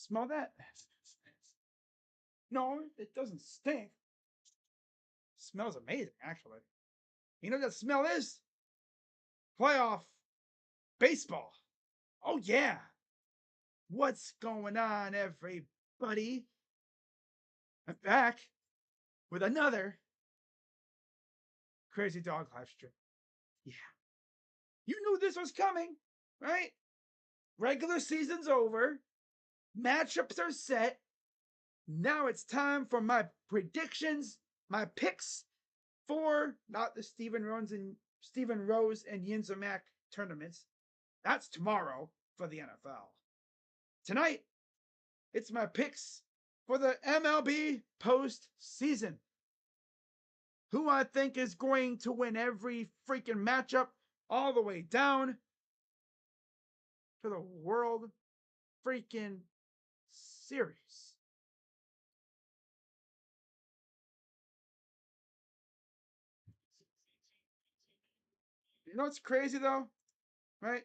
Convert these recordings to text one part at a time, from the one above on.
Smell that? No, it doesn't stink. It smells amazing, actually. You know what that smell is? Playoff baseball. Oh, yeah. What's going on, everybody? I'm back with another Crazy Dog live stream. Yeah. You knew this was coming, right? Regular season's over. Matchups are set. Now it's time for my predictions, my picks for not the Stephen Rose and Yinzermack tournaments. That's tomorrow for the NFL. Tonight, it's my picks for the MLB postseason. Who I think is going to win every freaking matchup all the way down to the World freaking Series. You know what's crazy though? Right?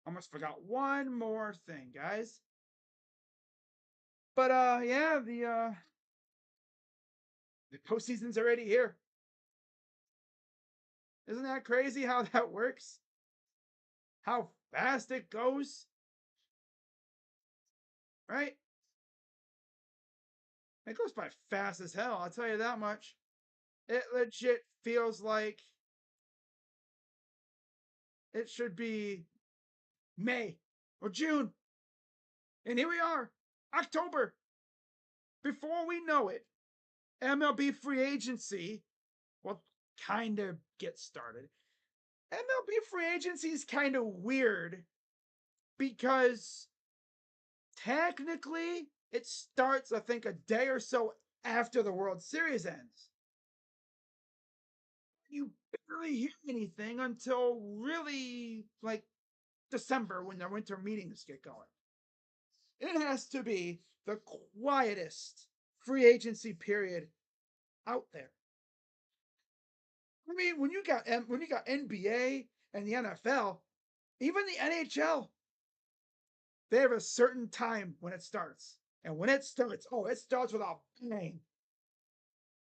Almost forgot one more thing, guys. But yeah, the postseason's already here. Isn't that crazy how that works? How fast it goes? Right? It goes by fast as hell, I'll tell you that much. It legit feels like it should be May or June. And here we are, October. Before we know it, MLB free agency will kind of get started. MLB free agency is kind of weird because technically it starts, I think, a day or so after the World Series ends. You barely hear anything until really like December when the winter meetings get going. It has to be the quietest free agency period out there. I mean, when you got NBA and the NFL, even the NHL, they have a certain time when it starts. And when it starts, oh, it starts with a bang.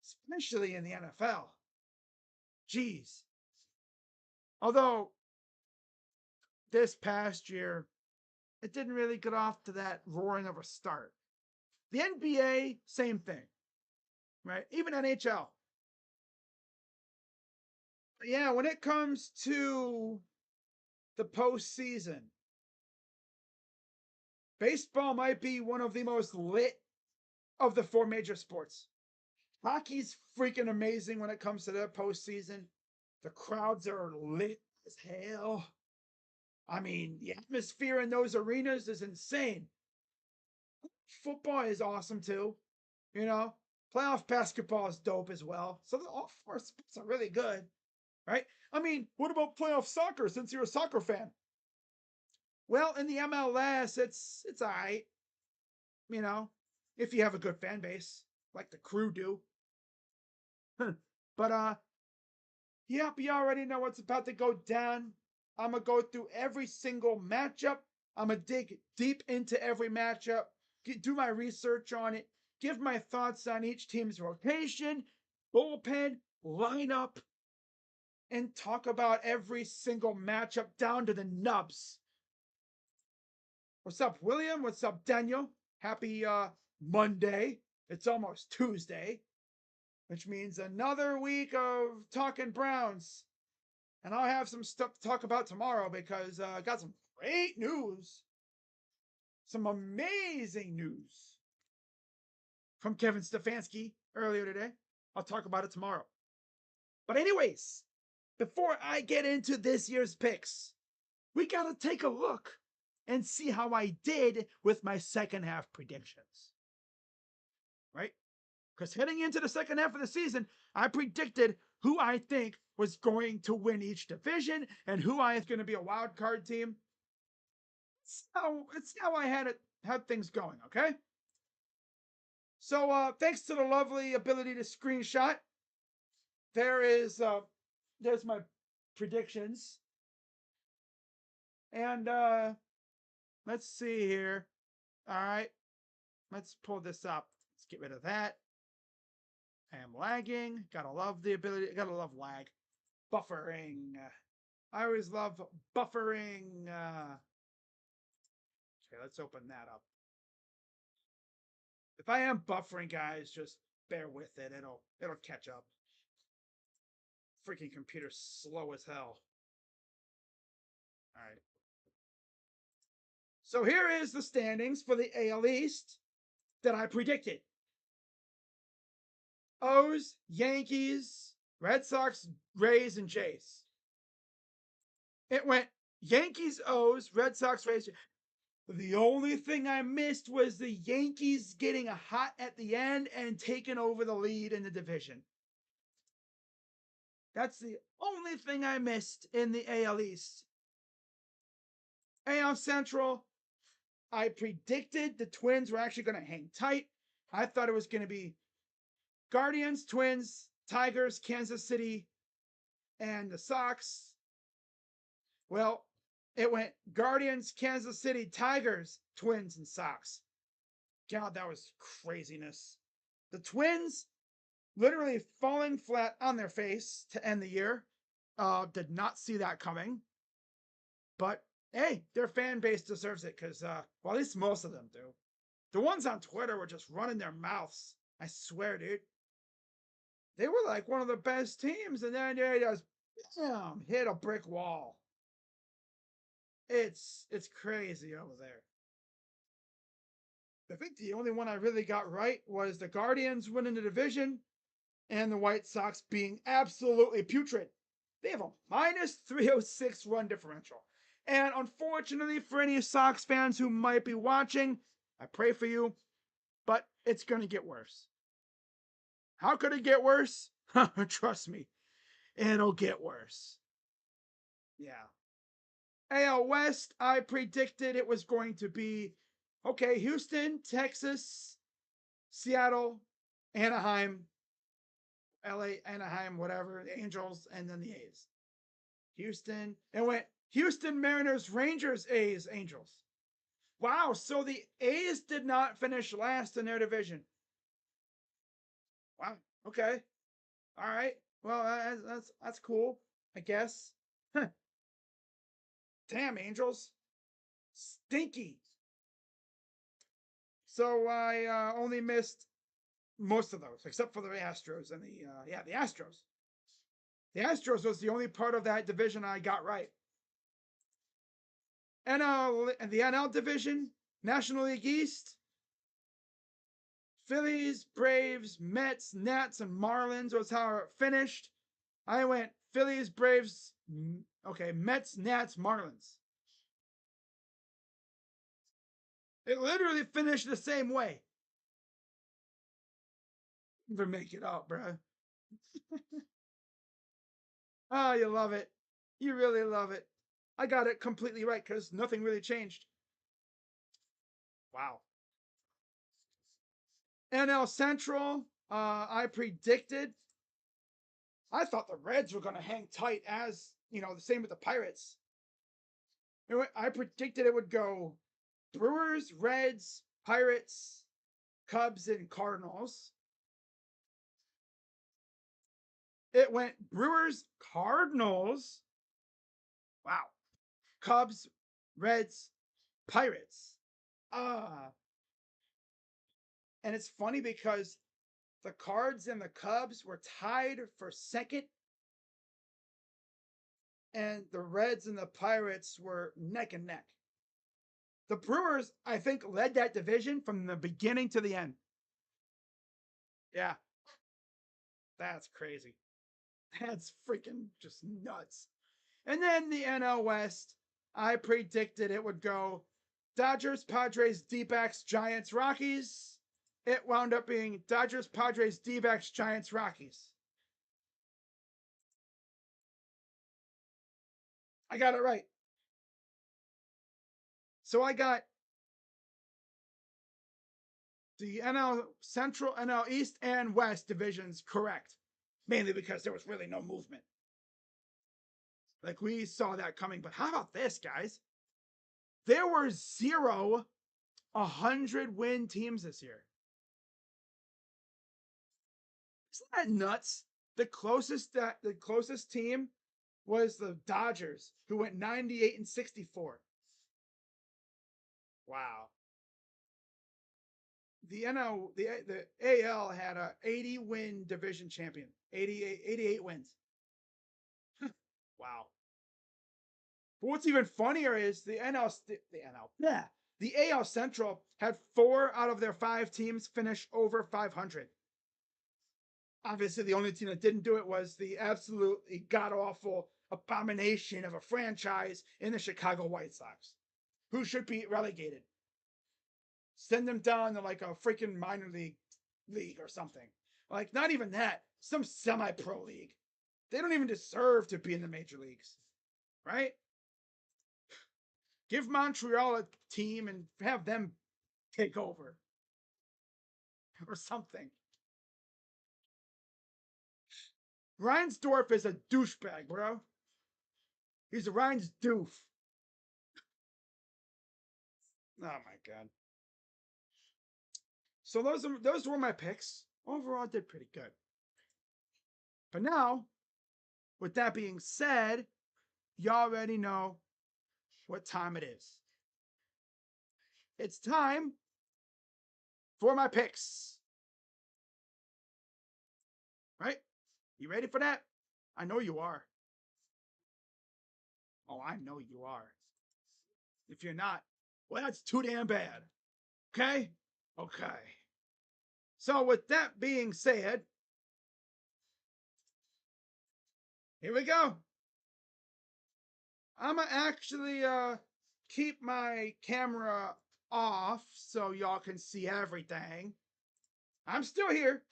Especially in the NFL. Jeez. Although this past year, it didn't really get off to that roaring of a start. The NBA, same thing, right? Even NHL. But yeah, when it comes to the postseason, baseball might be one of the most lit of the four major sports. Hockey's freaking amazing when it comes to the postseason. The crowds are lit as hell. I mean, the atmosphere in those arenas is insane. Football is awesome too. You know, playoff basketball is dope as well. So all four sports are really good, right? I mean, what about playoff soccer since you're a soccer fan? Well, in the MLS, it's all right. You know, if you have a good fan base, like the Crew do. But yep, you already know what's about to go down. I'm gonna go through every single matchup. I'm gonna dig deep into every matchup, do my research on it, give my thoughts on each team's rotation, bullpen, lineup, and talk about every single matchup down to the nubs. What's up, William? What's up, Daniel? Happy Monday. It's almost Tuesday, which means another week of talking Browns. And I'll have some stuff to talk about tomorrow because I got some great news. Some amazing news from Kevin Stefanski earlier today. I'll talk about it tomorrow. But, anyways, before I get into this year's picks, we got to take a look and see how I did with my second half predictions. Right? Because heading into the second half of the season, I predicted who I think was going to win each division and who I is going to be a wild card team. It's how I had things going, okay? So thanks to the lovely ability to screenshot, there's my predictions. And let's see here. All right, let's pull this up. Let's get rid of that. I am lagging. Gotta love the ability. Gotta love lag. Buffering. I always love buffering. Okay, let's open that up. If I am buffering, guys, just bear with it. It'll catch up. Freaking computer's slow as hell. All right. So here is the standings for the AL East that I predicted. O's, Yankees, Red Sox, Rays, and Jays. It went Yankees, O's, Red Sox, Rays. The only thing I missed was the Yankees getting a hot at the end and taking over the lead in the division. That's the only thing I missed in the AL East. AL Central, I predicted the Twins were actually going to hang tight. I thought it was going to be Guardians, Twins, Tigers, Kansas City, and the Sox. Well, it went Guardians, Kansas City, Tigers, Twins, and Sox. God, that was craziness. The Twins literally falling flat on their face to end the year. Did not see that coming. But hey, their fan base deserves it because, well, at least most of them do. The ones on Twitter were just running their mouths. I swear, dude. They were like one of the best teams, and then they just hit a brick wall. It's crazy over there. I think the only one I really got right was the Guardians winning the division and the White Sox being absolutely putrid. They have a minus 306 run differential. And unfortunately, for any Sox fans who might be watching, I pray for you, but it's going to get worse. How could it get worse? Trust me, it'll get worse. Yeah. AL West, I predicted it was going to be okay, Houston, Texas, Seattle, Anaheim, LA, Anaheim, whatever, the Angels, and then the A's. Houston, and went Houston, Mariners, Rangers, A's, Angels. Wow, so the A's did not finish last in their division. Wow, okay. All right. Well, that's cool, I guess. Huh. Damn, Angels. Stinky. So I only missed most of those, except for the Astros and the Astros. The Astros was the only part of that division I got right. NL and the NL division, National League East, Phillies, Braves, Mets, Nats, and Marlins was how it finished. I went Phillies, Braves, okay, Mets, Nats, Marlins. It literally finished the same way. Never make it up, bruh. Oh, you love it. You really love it. I got it completely right because nothing really changed. Wow. NL Central, I predicted. I thought the Reds were going to hang tight as, the same with the Pirates. I predicted it would go Brewers, Reds, Pirates, Cubs, and Cardinals. It went Brewers, Cardinals. Wow. Cubs, Reds, Pirates. And it's funny because the Cards and the Cubs were tied for second, and the Reds and the Pirates were neck and neck. The Brewers, I think, led that division from the beginning to the end. Yeah. That's crazy. That's freaking just nuts. And then the NL West, I predicted it would go Dodgers, Padres, D-backs, Giants, Rockies. It wound up being Dodgers, Padres, D-backs, Giants, Rockies. I got it right. So I got the NL Central, NL East, and West divisions correct. Mainly because there was really no movement. Like we saw that coming. But how about this, guys? There were 0 100-win teams this year. Isn't that nuts? The closest team was the Dodgers, who went 98-64. Wow. The AL had a 80-win division champion. 88 wins. Wow. But what's even funnier is the AL Central had 4 out of their 5 teams finish over 500. Obviously, the only team that didn't do it was the absolutely god-awful abomination of a franchise in the Chicago White Sox, who should be relegated. Send them down to like a freaking minor league or something. Like, not even that. Some semi-pro league. They don't even deserve to be in the major leagues. Right? Give Montreal a team and have them take over. Or something. Reinsdorf is a douchebag, bro. He's a Rein's doof. Oh my god. So those were my picks. Overall, I did pretty good. But now, with that being said, you already know what time it is. It's time for my picks. Right? You ready for that? I know you are. Oh, I know you are. If you're not, well, that's too damn bad. Okay? Okay. So with that being said, here we go. I'm gonna actually keep my camera off so y'all can see everything. I'm still here.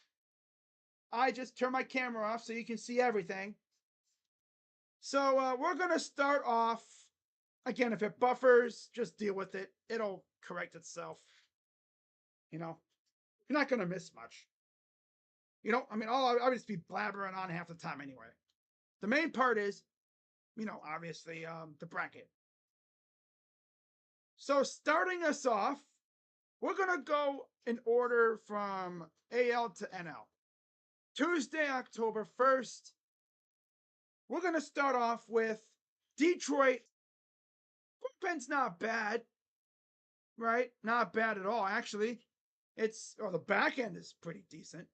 I just turned my camera off so you can see everything. So we're gonna start off. Again, if it buffers, just deal with it. It'll correct itself. You know, you're not gonna miss much. You know, I mean, I'll just be blabbering on half the time anyway. The main part is, you know, obviously the bracket. So starting us off, we're gonna go in order from AL to NL. Tuesday, October 1st, we're gonna start off with Detroit. Bullpen's not bad, right? Not bad at all, actually. The back end is pretty decent.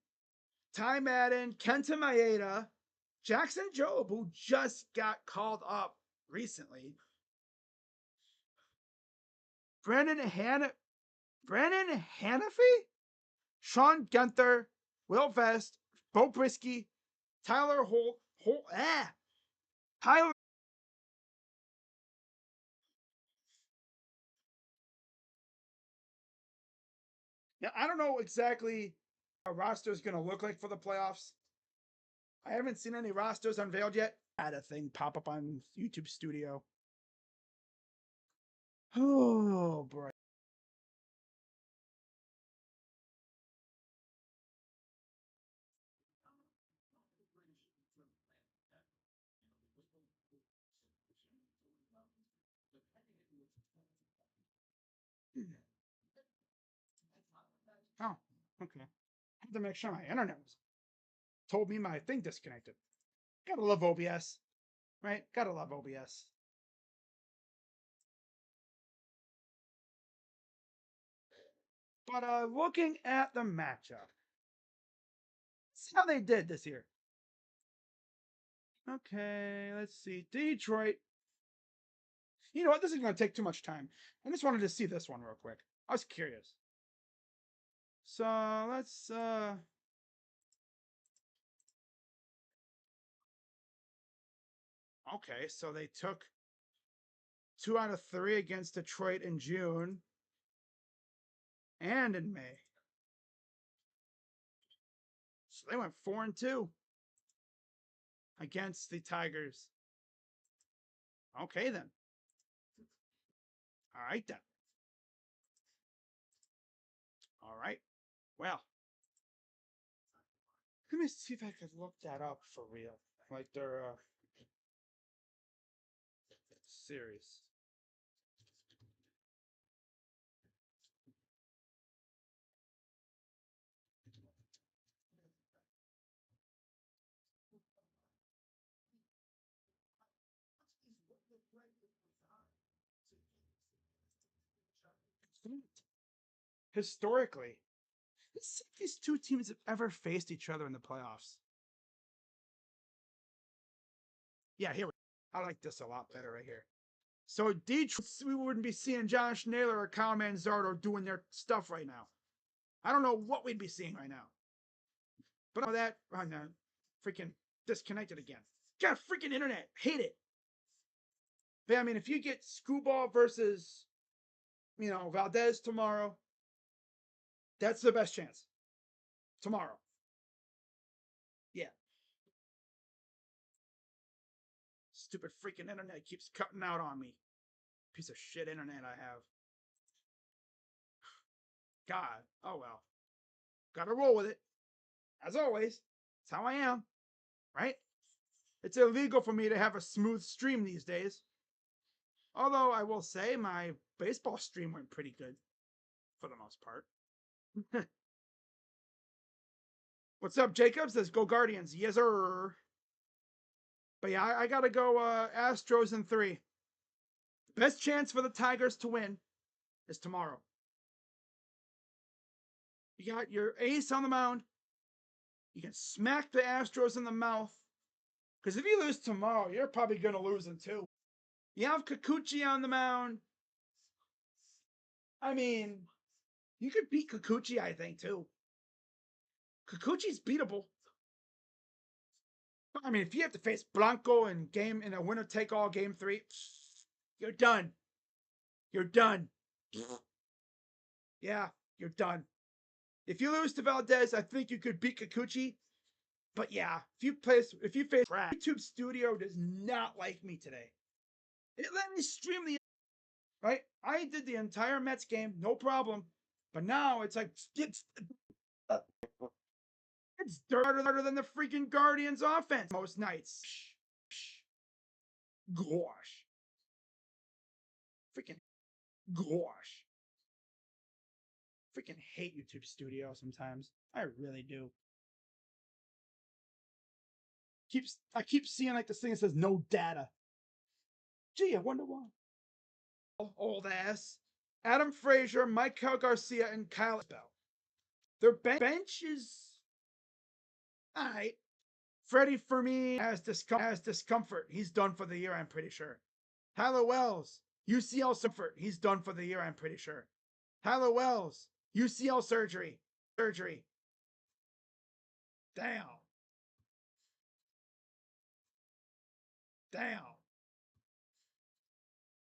Ty Madden, Kenta Maeda, Jackson Jobe, who just got called up recently. Brandon Hannafy, Sean Gunther, Will Vest, Bo Brisky, Tyler Tyler. Now, I don't know exactly what a roster is going to look like for the playoffs. I haven't seen any rosters unveiled yet. I had a thing pop up on YouTube Studio. Oh, boy. Oh, okay. I had to make sure my internet was told me my thing disconnected. Gotta love OBS, right? Gotta love OBS. But looking at the matchup, see how they did this year. Okay, let's see. Detroit. You know what? This isn't going to take too much time. I just wanted to see this one real quick. I was curious. So let's okay, so they took 2 out of 3 against Detroit in June and in May. So they went 4-2 against the Tigers. Okay then. All right then. All right. Well, let me see if I could look that up for real. Like their series. Historically, let's see if these two teams have ever faced each other in the playoffs. Yeah, here we go. I like this a lot better right here. So Detroit, we wouldn't be seeing Josh Naylor or Kyle Manzardo doing their stuff right now. I don't know what we'd be seeing right now. But that, oh no, freaking disconnected again. Got freaking internet. Hate it. But I mean, if you get Screwball versus, Valdez tomorrow, that's the best chance. Tomorrow. Yeah. Stupid freaking internet keeps cutting out on me. Piece of shit internet I have. God. Oh well. Gotta roll with it. As always. That's how I am. Right? It's illegal for me to have a smooth stream these days. Although I will say my baseball stream went pretty good. For the most part. What's up, Jacob? Says go Guardians. Yes, sir. But yeah, I gotta go Astros in 3. The best chance for the Tigers to win is tomorrow. You got your ace on the mound. You can smack the Astros in the mouth. Because if you lose tomorrow, you're probably going to lose in 2. You have Kikuchi on the mound. I mean, you could beat Kikuchi, I think, too. Kikuchi's beatable. I mean, if you have to face Blanco in a winner-take-all game 3, you're done. You're done. Yeah, you're done. If you lose to Valdez, I think you could beat Kikuchi. But yeah, if you face YouTube Studio does not like me today. It let me stream the right. I did the entire Mets game, no problem. But now it's like it's harder than the freaking Guardians offense most nights. Gosh. Freaking gosh. Freaking hate YouTube Studio sometimes. I really do. I keep seeing like this thing that says no data. Gee, I wonder why. Old ass. Adam Frazier, Michael Garcia, and Kyle Bell. Their bench is alright. Freddie Fermin has discomfort. He's done for the year, I'm pretty sure. Tyler Wells, UCL surgery. He's done for the year, I'm pretty sure. Tyler Wells, UCL surgery. Damn.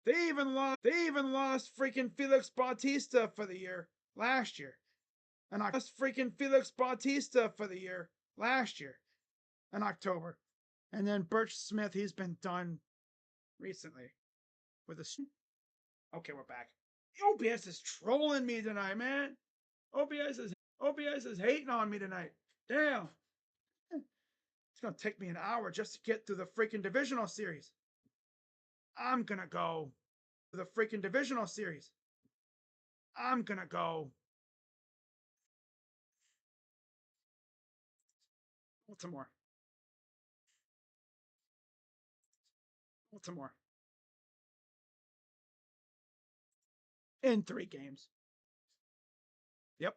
They even lost freaking Felix Bautista for the year last year. And I lost freaking Felix Bautista for the year last year in October. And then Birch Smith, he's been done recently with a. Okay, we're back. OBS is trolling me tonight, man. OBS is hating on me tonight. Damn. It's gonna take me an hour just to get through the freaking divisional series. I'm gonna go to the freaking divisional series. I'm gonna go Baltimore. In 3 games. Yep.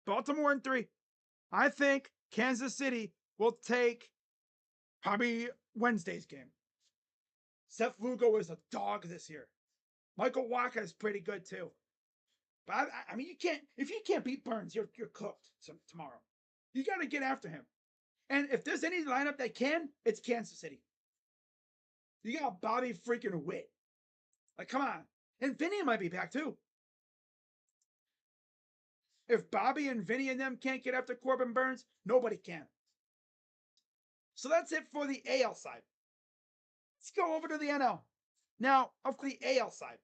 Baltimore in 3. I think Kansas City will take probably Wednesday's game. Seth Lugo is a dog this year. Michael Wacha is pretty good too. But I mean, if you can't beat Burns, you're cooked tomorrow. You got to get after him. And if there's any lineup that can, it's Kansas City. You got Bobby freaking Witt. Like, come on. And Vinny might be back too. If Bobby and Vinny and them can't get after Corbin Burns, nobody can. So that's it for the AL side. Let's go over to the NL. Now, of the AL side.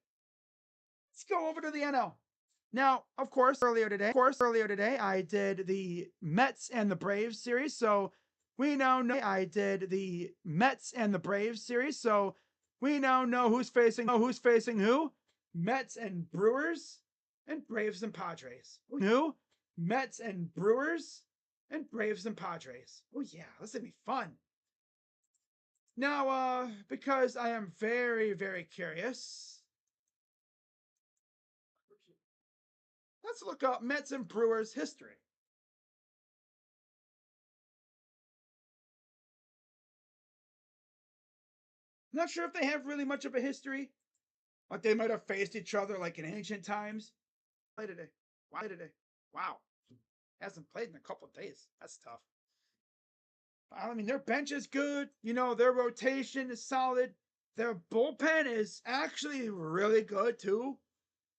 Let's go over to the NL. Now, of course, earlier today, I did the Mets and the Braves series. So we now know I did the Mets and the Braves series. So we now know who's facing who. Mets and Brewers and Braves and Padres. Who? Mets and Brewers and Braves and Padres. Oh yeah, this is gonna be fun. Now, because I am very, very curious, Let's look up Mets and Brewers history. Not sure if they have really much of a history. Like they might have faced each other like in ancient times. Play today. Why today? Wow. Hasn't played in a couple of days. That's tough. I mean, their bench is good. You know, their rotation is solid. Their bullpen is actually really good too.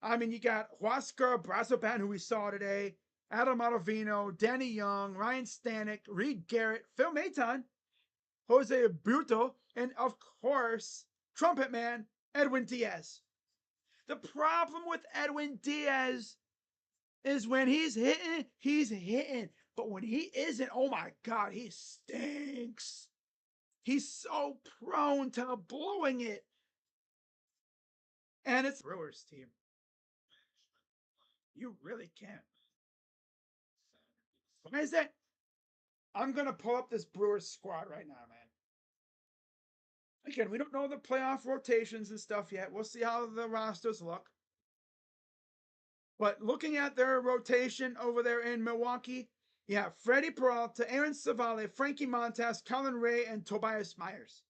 I mean, you got Huascar Brazoban, who we saw today, Adam Ottavino, Danny Young, Ryan Stanek, Reed Garrett, Phil Maton, Jose Buto, and of course, Trumpet Man, Edwin Diaz. The problem with Edwin Diaz is when he's hitting, he's hitting. But when he isn't, oh my God, he stinks. He's so prone to blowing it. And it's Brewers team. You really can't. Why is that? I'm going to pull up this Brewers squad right now, man. Again, we don't know the playoff rotations and stuff yet. We'll see how the rosters look. But looking at their rotation over there in Milwaukee, you have Freddie Peralta, Aaron Savale, Frankie Montas, Colin Ray, and Tobias Myers.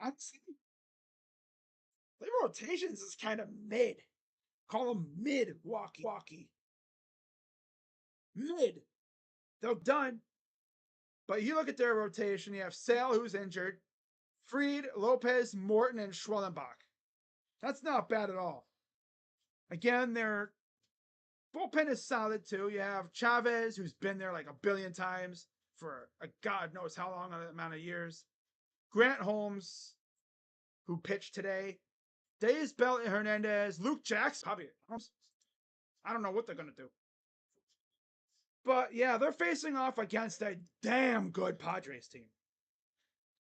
I'd say their rotations is kind of mid. Call them mid-walkie. Mid. They're done. But you look at their rotation, you have Sale, who's injured, Fried, Lopez, Morton, and Schwellenbach. That's not bad at all. Again, their bullpen is solid too. You have Chavez, who's been there like a billion times for a God knows how long amount of years. Grant Holmes, who pitched today. Days Bell Hernandez, Luke Jackson. Probably, I don't know what they're going to do. But yeah, they're facing off against a damn good Padres team.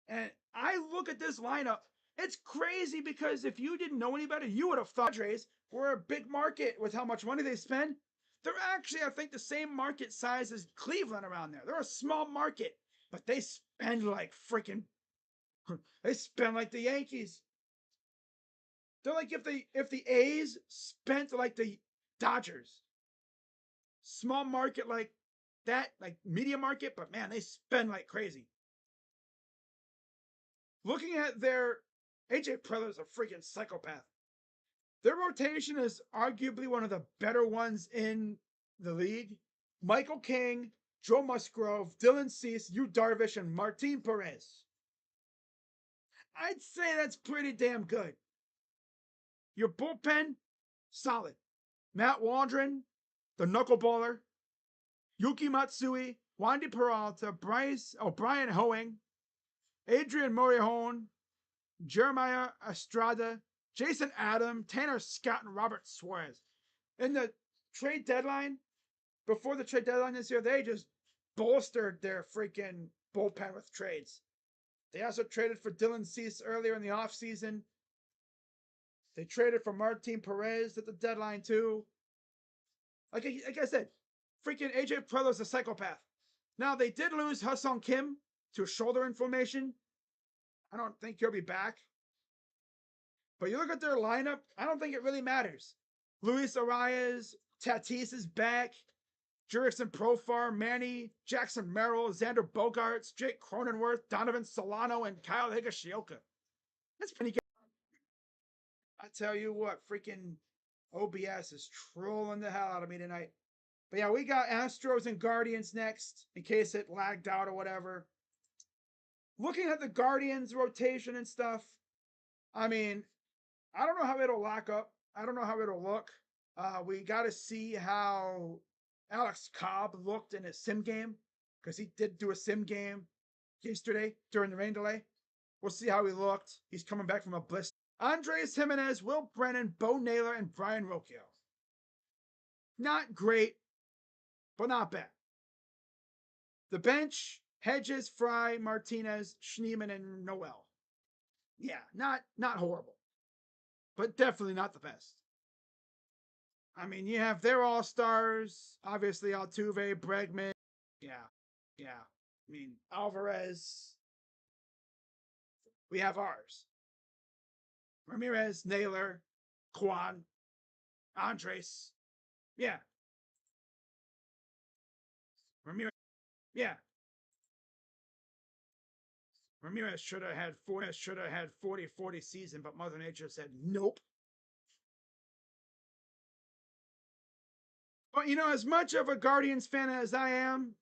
And I look at this lineup. It's crazy because if you didn't know any better, you would have thought Padres were a big market with how much money they spend. They're actually, I think, the same market size as Cleveland around there. They're a small market, but they spend like freaking. They spend like the Yankees. They're like if the A's spent like the Dodgers. Small market like that, like media market, but man, they spend like crazy. Looking at their AJ Preller's a freaking psychopath. Their rotation is arguably one of the better ones in the league. Michael King, Joe Musgrove, Dylan Cease, Yu Darvish, and Martin Perez. I'd say that's pretty damn good. Your bullpen, solid. Matt Waldron, the knuckleballer, Yuki Matsui, Wandy Peralta, Brian Hoeing, Adrian Morejon, Jeremiah Estrada, Jason Adam, Tanner Scott, and Robert Suarez. In the trade deadline, before the trade deadline this year, they just bolstered their freaking bullpen with trades. They also traded for Dylan Cease earlier in the offseason. They traded for Martin Perez at the deadline, too. Like I said, freaking AJ Preller's a psychopath. Now, they did lose Ha-Seong Kim to shoulder inflammation. I don't think he'll be back. But you look at their lineup, I don't think it really matters. Luis Arias, Tatis is back. Jurickson Profar, Manny, Jackson Merrill, Xander Bogaerts, Jake Cronenworth, Donovan Solano, and Kyle Higashioka. That's pretty good. I tell you what, freaking OBS is trolling the hell out of me tonight. But yeah, we got Astros and Guardians next, in case it lagged out or whatever. Looking at the Guardians rotation and stuff, I mean, I don't know how it'll lock up. I don't know how it'll look. We got to see how Alex Cobb looked in his sim game, because he did do a sim game yesterday during the rain delay. We'll see how he looked. He's coming back from a blister. Andres Jimenez, Will Brennan, Bo Naylor, and Brian Rocchio. Not great, but not bad. The bench, Hedges, Fry, Martinez, Schneemann, and Noel. Yeah, not horrible, but definitely not the best. I mean, you have their all-stars, obviously Altuve, Bregman. Yeah. I mean, Alvarez. We have ours. Ramirez, Naylor, Kwan, Andres, Yeah. Ramirez. Yeah. Ramirez should have had 40-40 season, but Mother Nature said nope. But as much of a Guardians fan as I am,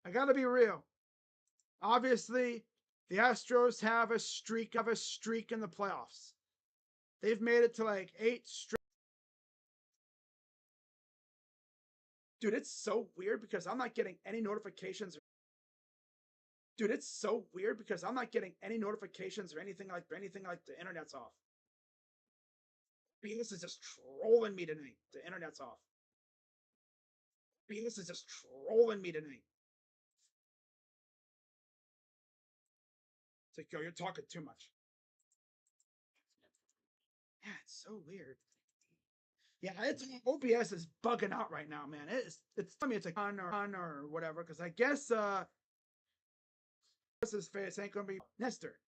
I gotta be real. Obviously, the Astros have a streak in the playoffs. They've made it to like 8 straight. Dude, it's so weird because I'm not getting any notifications. Dude, it's so weird because I'm not getting any notifications or anything like the internet's off. This is just trolling me tonight. The internet's off. This is just trolling me tonight. It's like, yo, you're talking too much. Yeah, it's so weird. Yeah, it's OBS is bugging out right now, man. It's telling me it's like on or whatever, because I guess his face ain't gonna be Nestor.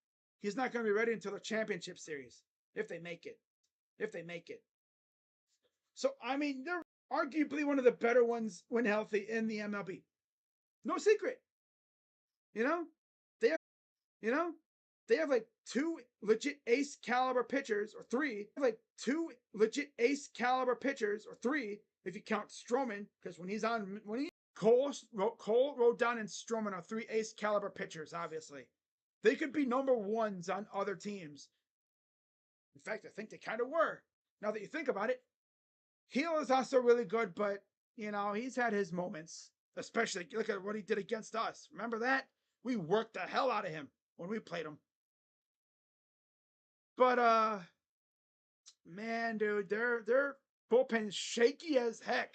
He's not gonna be ready until the championship series. If they make it. So I mean, they're arguably one of the better ones when healthy in the MLB. No secret. You know? You know? They have like 2 legit ace caliber pitchers, or 3. Like 2 legit ace caliber pitchers, or 3 if you count Stroman, because Cole, Rodon, and Stroman are 3 ace caliber pitchers. Obviously, they could be number ones on other teams. In fact, I think they kind of were. Now that you think about it, Heel is also really good, but he's had his moments. Especially look at what he did against us. Remember that? We worked the hell out of him when we played him. But man, dude, their bullpen's shaky as heck.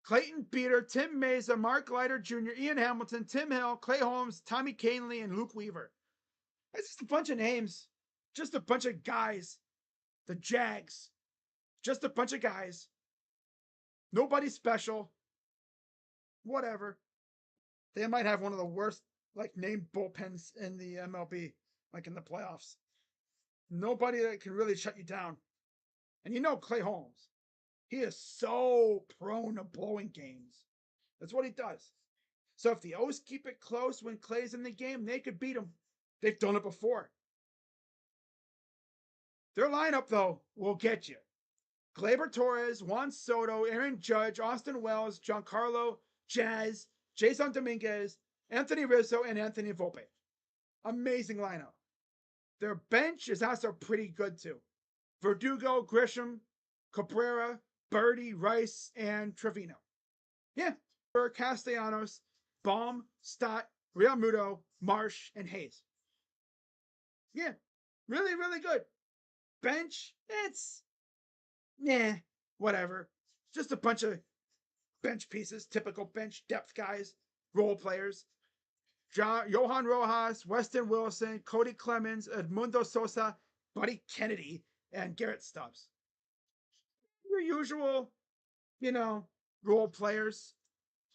Clayton Beater, Tim Mesa, Mark Leiter Jr., Ian Hamilton, Tim Hill, Clay Holmes, Tommy Kahnle, and Luke Weaver. That's just a bunch of names. Just a bunch of guys. The Jags. Just a bunch of guys. Nobody special. Whatever. They might have one of the worst named bullpens in the MLB, in the playoffs. Nobody that can really shut you down. And Clay Holmes. He is so prone to blowing games. That's what he does. So if the O's keep it close when Clay's in the game, they could beat him. They've done it before. Their lineup, though, will get you. Gleyber Torres, Juan Soto, Aaron Judge, Austin Wells, Giancarlo Jazz, Jason Dominguez, Anthony Rizzo, and Anthony Volpe. Amazing lineup. Their bench is also pretty good, too. Verdugo, Grisham, Cabrera, Birdie, Rice, and Trevino. Yeah. Castellanos, Baum, Stott, Real Muto, Marsh, and Hayes. Yeah. Really, really good. Bench, it's whatever. Just a bunch of bench pieces, typical bench depth guys, role players. Johan Rojas, Weston Wilson, Cody Clemens, Edmundo Sosa, Buddy Kennedy, and Garrett Stubbs. Your usual, role players,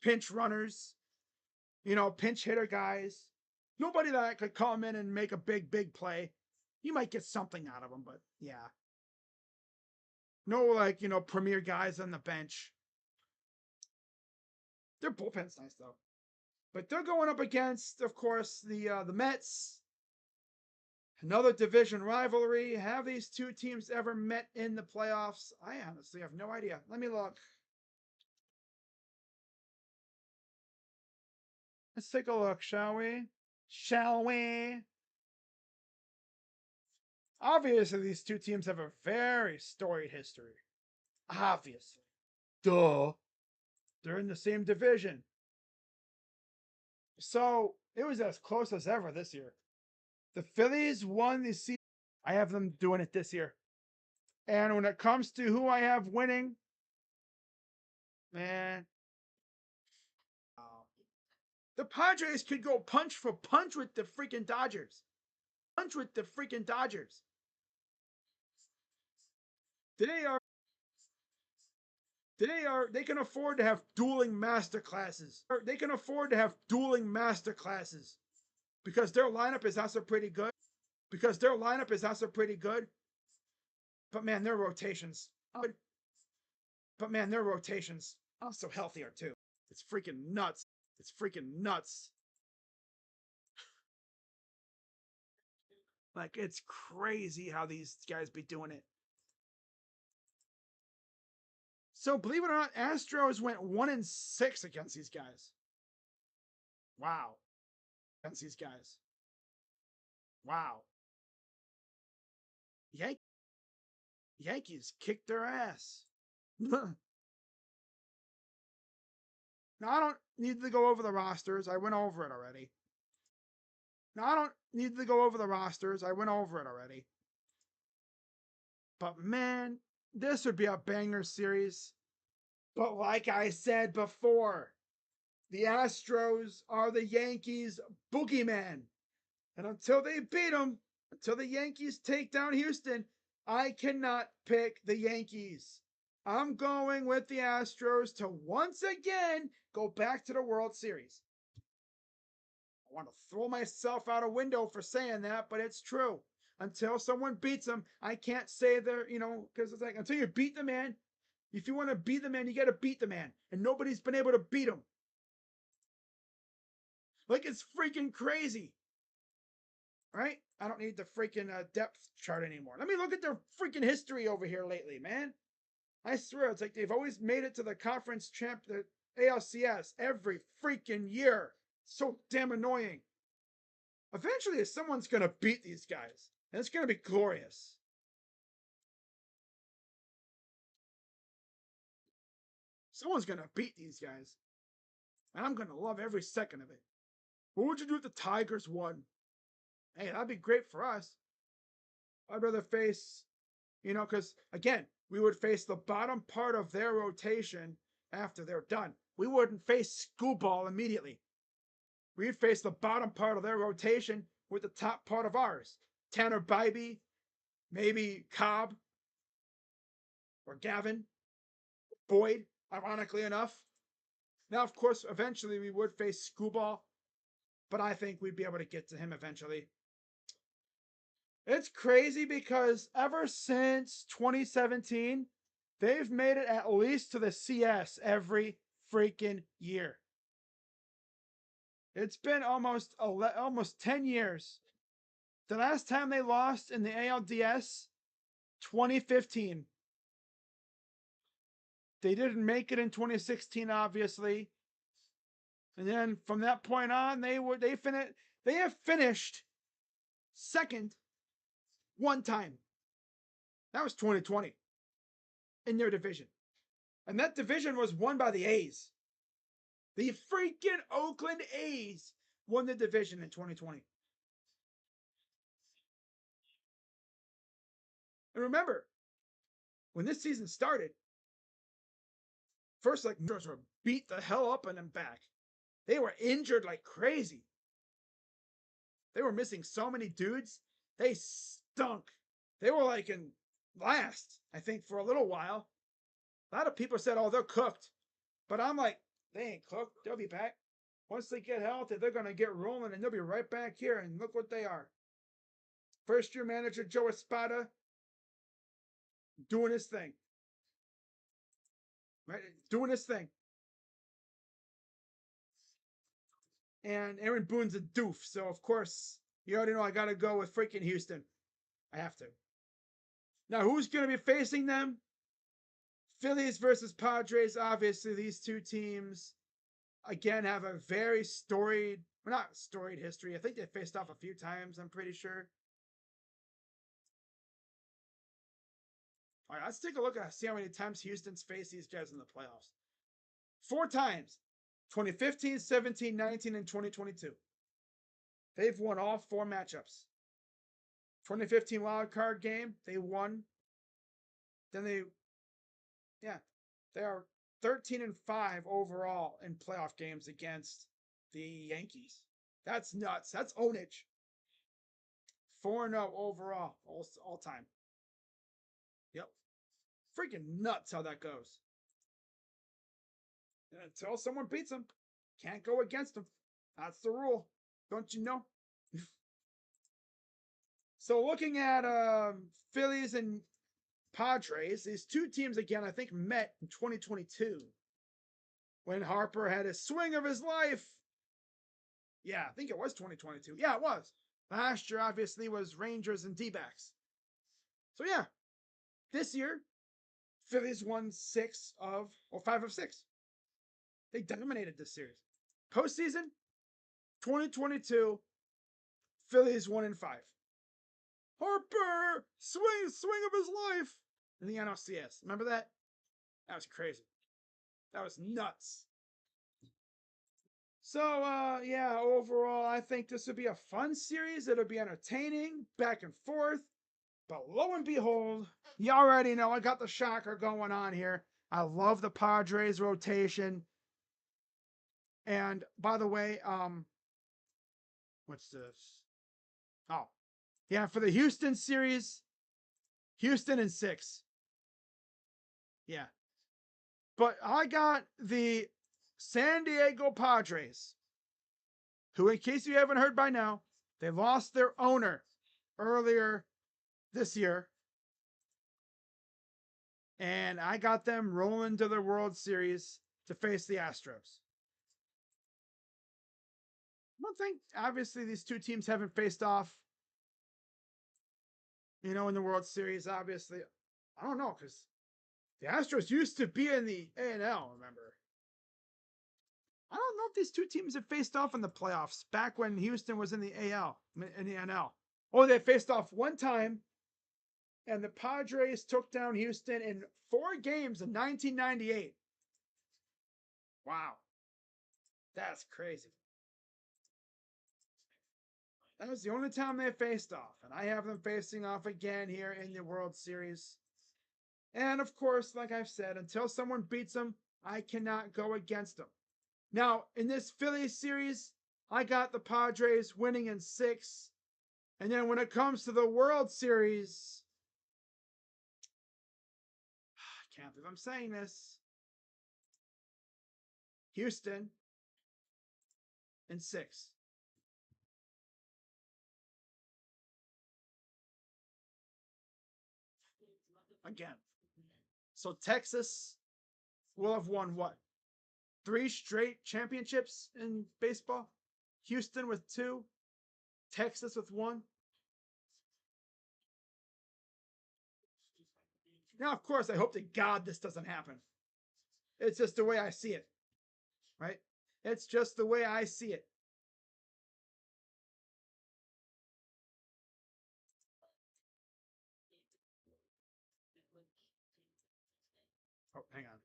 pinch runners, pinch hitter guys. Nobody that could come in and make a big play. You might get something out of them, but yeah. No, premier guys on the bench. Their bullpen's nice, though. But they're going up against, of course, the Mets. Another division rivalry. Have these two teams ever met in the playoffs? I honestly have no idea. Let me look. Let's take a look, shall we? Obviously, these two teams have a very storied history. Obviously. Duh. They're in the same division. So, it was as close as ever this year. The Phillies won the season. I have them doing it this year. And when it comes to who I have winning, man, the Padres could go punch for punch with the freaking Dodgers. They can afford to have dueling master classes. Because their lineup is also pretty good. because their lineup is also pretty good. But man, their rotations. But man, their rotations also healthier too. It's freaking nuts. It's freaking nuts. Like, it's crazy how these guys be doing it. So, believe it or not, Astros went 1-6 against these guys. Wow. Against these guys. Wow. Yankees kicked their ass. Now, I don't need to go over the rosters. I went over it already. But man, this would be a banger series. But like I said before, the Astros are the Yankees' boogeyman. And until they beat them, until the Yankees take down Houston, I cannot pick the Yankees. I'm going with the Astros to once again go back to the World Series. I want to throw myself out a window for saying that, but it's true. Until someone beats them, I can't say they're, because it's like, until you beat the man, if you want to beat the man, you got to beat the man. And nobody's been able to beat him. Like, it's freaking crazy. Right? I don't need the freaking depth chart anymore. Let me look at their freaking history over here lately, man. I swear, it's like they've always made it to the conference champ, the ALCS, every freaking year. So damn annoying. Eventually, someone's going to beat these guys. And it's going to be glorious. Someone's going to beat these guys. And I'm going to love every second of it. What would you do if the Tigers won? Hey, that'd be great for us. I'd rather face, because, again, we would face the bottom part of their rotation after they're done. We wouldn't face school ball immediately. We'd face the bottom part of their rotation with the top part of ours. Tanner Bybee, maybe Cobb, or Gavin, Boyd, ironically enough. Now, of course, eventually we would face Scooball, but I think we'd be able to get to him eventually. It's crazy because ever since 2017, they've made it at least to the CS every freaking year. It's been almost 10 years. The last time they lost in the ALDS, 2015. They didn't make it in 2016, obviously. And then from that point on, they have finished second one time. That was 2020 in their division. And that division was won by the A's. The freaking Oakland A's won the division in 2020. And remember, when this season started, first, like, were beat the hell up and then back. They were injured like crazy. They were missing so many dudes. They stunk. They were like in last, I think, for a little while. A lot of people said, oh, they're cooked. But I'm like, they ain't cooked. They'll be back. Once they get healthy, they're going to get rolling, and they'll be right back here. And look what they are. First-year manager Joe Espada doing his thing. Right? Doing his thing. And Aaron Boone's a doof. So, of course, you already know I got to go with freaking Houston. I have to. Now, who's going to be facing them? Phillies versus Padres. Obviously, these two teams, again, have a very storied, well, not storied history. I think they faced off a few times, I'm pretty sure. All right, let's take a look at see how many times Houston's faced these guys in the playoffs. 4 times. 2015, 17, 19, and 2022. They've won all 4 matchups. 2015 wild card game, they won. Then they are 13-5 overall in playoff games against the Yankees. That's nuts. That's ownage. 4-0 overall, all time. Yep. Freaking nuts how that goes. And until someone beats them, can't go against them. That's the rule. Don't you know? So looking at Phillies and Padres, these two teams again, I think, met in 2022 when Harper had a swing of his life. Yeah, I think it was 2022. Yeah, it was. Last year, obviously, was Rangers and D-backs. So yeah, this year, Phillies won 5 of 6. They dominated this series. Postseason, 2022, Phillies 1-5. Harper, swing of his life in the NLCS. Remember that? That was crazy. That was nuts. So, yeah, overall, I think this would be a fun series. It'll be entertaining, back and forth. But lo and behold, you already know I got the shocker going on here. I love the Padres rotation. And by the way, what's this? Oh, yeah, for the Houston series, Houston in 6. Yeah. But I got the San Diego Padres, who, in case you haven't heard by now, they lost their owner earlier this year. And I got them rolling to the World Series to face the Astros. One thing, obviously, these two teams haven't faced off, in the World Series, obviously. I don't know, because the Astros used to be in the AL, remember? I don't know if these two teams have faced off in the playoffs back when Houston was in the AL, in the NL. Oh, they faced off one time, and the Padres took down Houston in 4 games in 1998. Wow. That's crazy. That was the only time they faced off, and I have them facing off again here in the World Series. And of course, like I've said, until someone beats them, I cannot go against them. Now, in this Phillies series, I got the Padres winning in 6. And then when it comes to the World Series, I can't believe I'm saying this. Houston in 6. Again. So Texas will have won what? 3 straight championships in baseball? Houston with 2, Texas with 1. Now, of course, I hope to God this doesn't happen. It's just the way I see it, right? It's just the way I see it. Oh, hang on.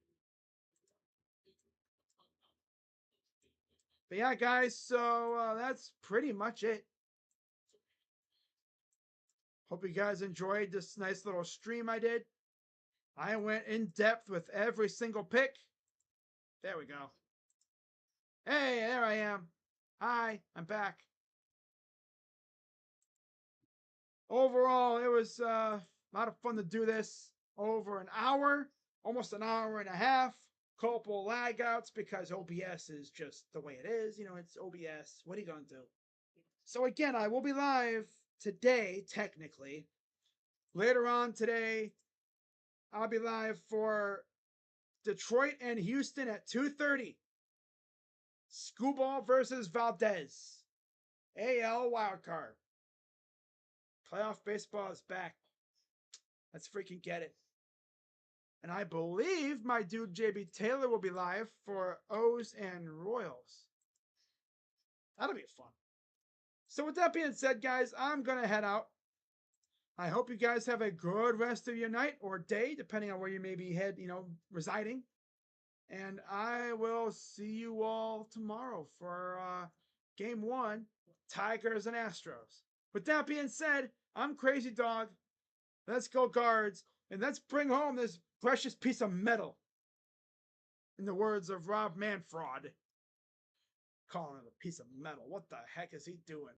But yeah, guys, so that's pretty much it. Hope you guys enjoyed this nice little stream I did. I went in depth with every single pick. There we go. Hey, there I am. Hi, I'm back. Overall, it was a lot of fun to do this. Over an hour, almost an hour and a half. Couple lag outs because OBS is just the way it is. It's OBS. What are you going to do? So again, I will be live today, technically. Later on today, I'll be live for Detroit and Houston at 2:30. Skubal versus Valdez. AL wildcard. Playoff baseball is back. Let's freaking get it. And I believe my dude JB Taylor will be live for O's and Royals. That'll be fun. So with that being said, guys, I'm going to head out. I hope you guys have a good rest of your night or day, depending on where you may be residing. And I will see you all tomorrow for Game 1, Tigers and Astros. With that being said, I'm Crazy Dog. Let's go Guards. And let's bring home this precious piece of metal. In the words of Rob Manfred. Calling it a piece of metal. What the heck is he doing?